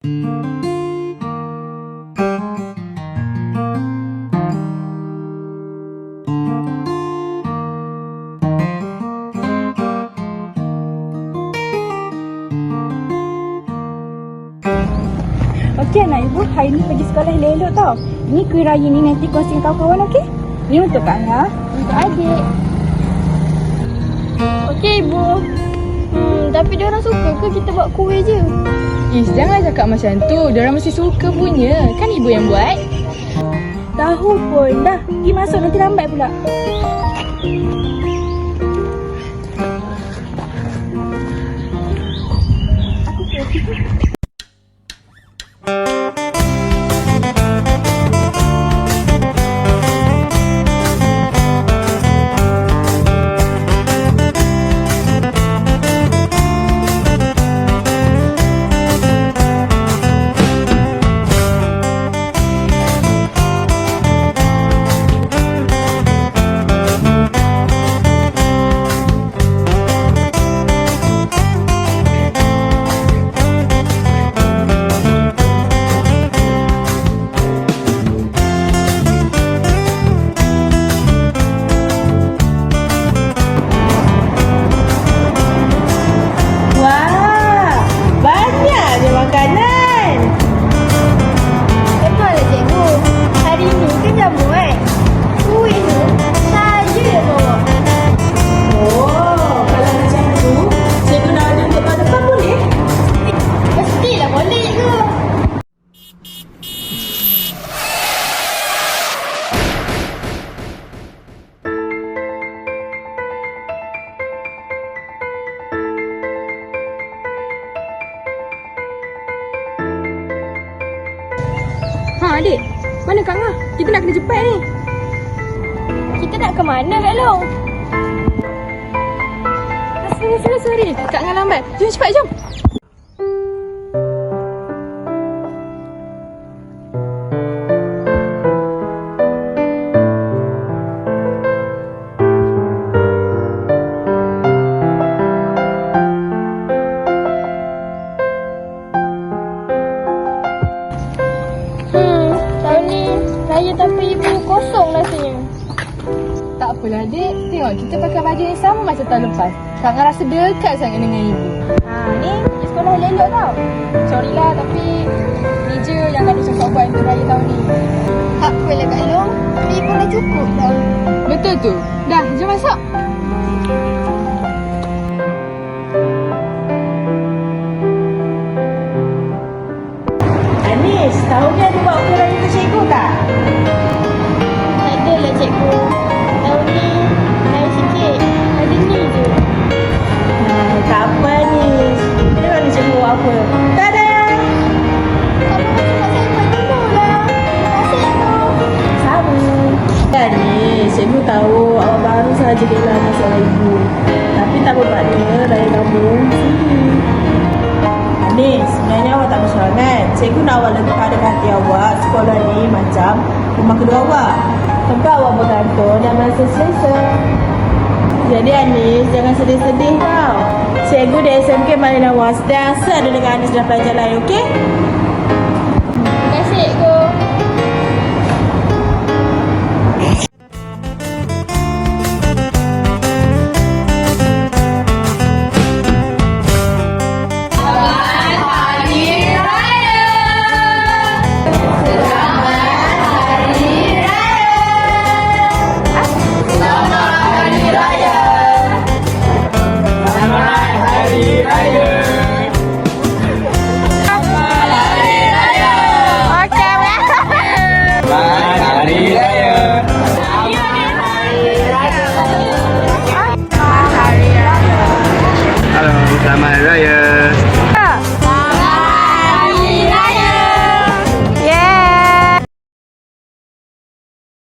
Okey anak ibu, hari ni pergi sekolah elok-elok tau. Ni kuih raya ni nanti kongsi dengan kawan-kawan, okey? Ni untuk Kak Angah, untuk adik. Okey ibu. Tapi diorang suka ke kita buat kuih je? Ish, jangan cakap macam tu. Diorang mesti suka punya. Kan ibu yang buat. Tahu pun dah. Pergi masuk nanti lambat pula. Memanglah cikgu. Hari ni kan jamu kan? Kuih tu saja yang bawa. Oh, kalau macam tu, cikgu nak ada untuk tahun depan boleh? Mestilah boleh cikgu. Ha adik, mana Kak Angah? Kita nak kena cepat ni. Kita nak ke mana Kak Long? Sorry. Kak Angah lambat. Jom cepat, jom. Tahun ni raya tanpa ibu kosong rasanya. Tak apalah adik. Tengok kita pakai baju yang sama macam tahun lepas. Kak Angah rasa dekat sangat dengan ibu. Ni pergi sekolah elok-elok tau. Sorry lah tapi ni je yang Kak cakap buat untuk raya tahun ni. Tak apalah Kak Long. Ni pun dah cukup dah. Betul tu. Dah, jom masuk. Anis, tahu ni ada buat kuih raya untuk cikgu tak? Tak adalah cikgu. Tahun ni lain sikit. Ada ni je. Tak apa Anis. Tengok ni cikgu buat apa. Tada! Kalau macam nak saya buat dulu lah. Terima kasih cikgu. Sama. Anis, cikgu tahu awak baru sahaja kehilangan masalah ibu. Tapi tak apa makna raya kamu sendiri. Anis, sebenarnya awak tak berserangan. Cikgu nak awak letakkan ada hati awak. Sekolah ni macam rumah kedua awak. Tempat awak bergantung dan merasa selesa. Jadi Anis, jangan sedih-sedih tau. Cikgu di SMK Malina Wasda ada dengan Anis dan pelajar lain, okey? Terima kasih cikgu.